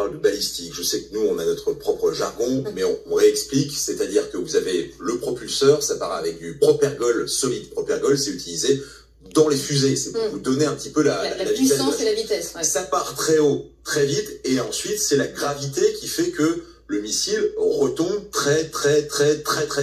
parle de balistique. Je sais que nous, on a notre propre jargon, mais on réexplique. C'est-à-dire que vous avez le propulseur, ça part avec du propergol solide. Propergol, c'est utilisé dans les fusées. C'est pour vous donner un petit peu la puissance et la vitesse. Ouais. Ça part très haut, très vite, et ensuite, c'est la gravité qui fait que le missile retombe très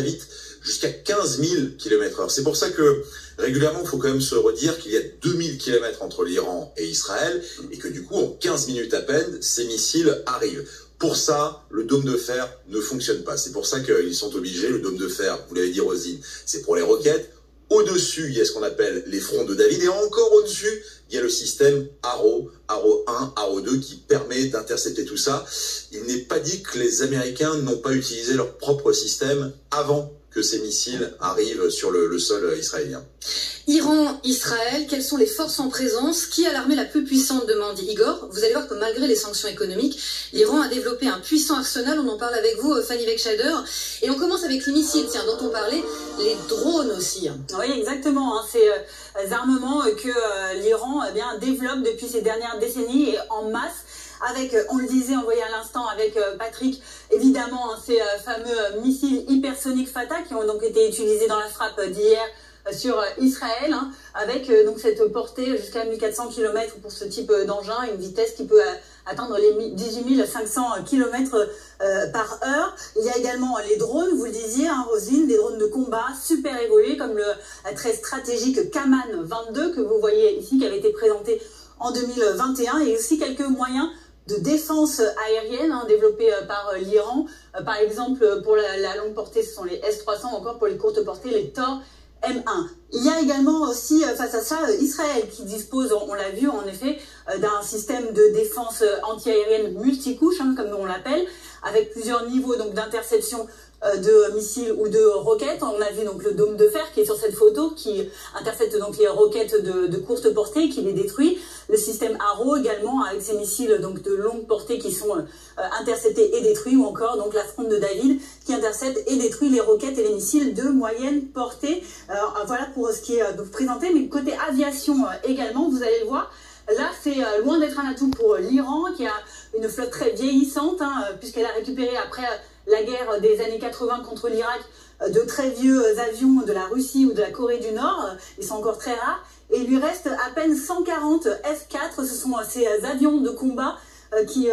vite, jusqu'à 15 000 km/h. C'est pour ça que régulièrement, il faut quand même se redire qu'il y a 2000 km entre l'Iran et Israël, et que du coup, en 15 minutes à peine, ces missiles arrivent. Pour ça, le dôme de fer ne fonctionne pas. C'est pour ça qu'ils sont obligés, le dôme de fer, vous l'avez dit Roselyne, c'est pour les roquettes. Au-dessus, il y a ce qu'on appelle les fronts de David, et encore au-dessus, il y a le système Arrow 1, Arrow 2, qui permet d'intercepter tout ça. Il n'est pas dit que les Américains n'ont pas utilisé leur propre système avant que ces missiles arrivent sur le sol israélien. Iran, Israël, quelles sont les forces en présence? Qui a l'armée la plus puissante, demande Igor. Vous allez voir que malgré les sanctions économiques, l'Iran a développé un puissant arsenal. On en parle avec vous, Fanny Wegscheider. Et on commence avec les missiles, tiens, dont on parlait, les drones aussi. Oui, exactement. Hein. Ces armements que l'Iran développe depuis ces dernières décennies et en masse. Avec, on le disait, envoyé à l'instant avec Patrick, évidemment, ces fameux missiles hypersoniques Fatah qui ont donc été utilisés dans la frappe d'hier sur Israël, hein, avec donc cette portée jusqu'à 1400 km pour ce type d'engin, une vitesse qui peut atteindre les 18 500 km par heure. Il y a également les drones, vous le disiez, hein, Roselyne, des drones de combat super évolués comme le très stratégique Kaman 22 que vous voyez ici, qui avait été présenté en 2021, et aussi quelques moyens de défense aérienne développés par l'Iran. Par exemple, pour la longue portée, ce sont les S-300, ou encore pour les courtes portées, les Tor M1. Il y a également aussi, face à ça, Israël qui dispose, on l'a vu en effet, d'un système de défense anti-aérienne multicouche, hein, comme on l'appelle, avec plusieurs niveaux donc d'interception de missiles ou de roquettes. On a vu donc le dôme de fer qui est sur cette photo, qui intercepte donc les roquettes de courte portée, qui les détruit. Le système Arrow également, avec ses missiles donc de longue portée qui sont interceptés et détruits, ou encore donc la fronde de David qui intercepte et détruit les roquettes et les missiles de moyenne portée. Voilà pour ce qui est présenté, mais côté aviation également, vous allez le voir. Là, c'est loin d'être un atout pour l'Iran, qui a une flotte très vieillissante, hein, puisqu'elle a récupéré après la guerre des années 80 contre l'Irak de très vieux avions de la Russie ou de la Corée du Nord. Ils sont encore très rares. Et il lui reste à peine 140 F-4. Ce sont ces avions de combat qui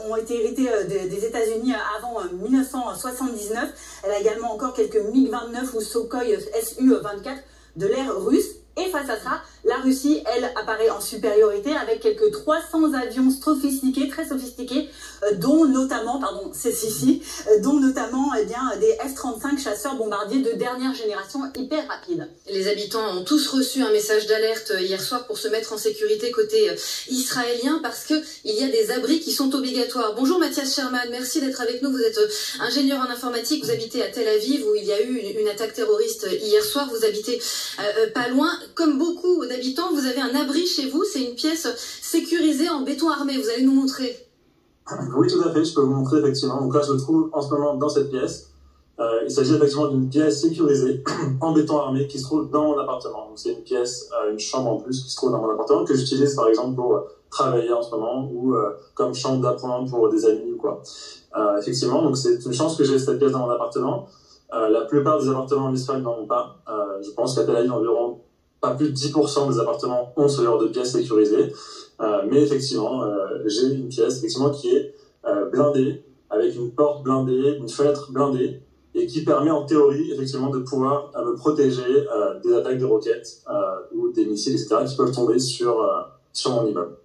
ont été hérités des États-Unis avant 1979. Elle a également encore quelques MiG-29 ou Sukhoi Su-24 de l'ère russe. Et face à ça, la Russie, elle, apparaît en supériorité avec quelques 300 avions sophistiqués, très sophistiqués, dont notamment, pardon, c'est ici, dont notamment des F-35 chasseurs bombardiers de dernière génération hyper rapides. Les habitants ont tous reçu un message d'alerte hier soir pour se mettre en sécurité côté israélien, parce que il y a des abris qui sont obligatoires. Bonjour Mathias Sherman, merci d'être avec nous. Vous êtes ingénieur en informatique, vous habitez à Tel Aviv où il y a eu une attaque terroriste hier soir. Vous habitez pas loin. Comme beaucoup d'habitants, vous avez un abri chez vous, c'est une pièce sécurisée en béton armé, vous allez nous montrer. Oui, tout à fait, je peux vous montrer effectivement. Donc là, je me trouve en ce moment dans cette pièce. Il s'agit effectivement d'une pièce sécurisée en béton armé qui se trouve dans mon appartement. Donc c'est une pièce, une chambre en plus qui se trouve dans mon appartement, que j'utilise par exemple pour travailler en ce moment, ou comme chambre d'appoint pour des amis ou quoi. Effectivement, donc c'est une chance que j'ai cette pièce dans mon appartement. La plupart des appartements en Israël n'en ont pas. Je pense qu'à Tel Aviv, environ pas plus de 10% des appartements ont ce genre de pièces sécurisées. Mais effectivement, j'ai une pièce effectivement qui est blindée, avec une porte blindée, une fenêtre blindée, et qui permet en théorie effectivement de pouvoir me protéger des attaques de roquettes ou des missiles, etc., qui peuvent tomber sur mon immeuble.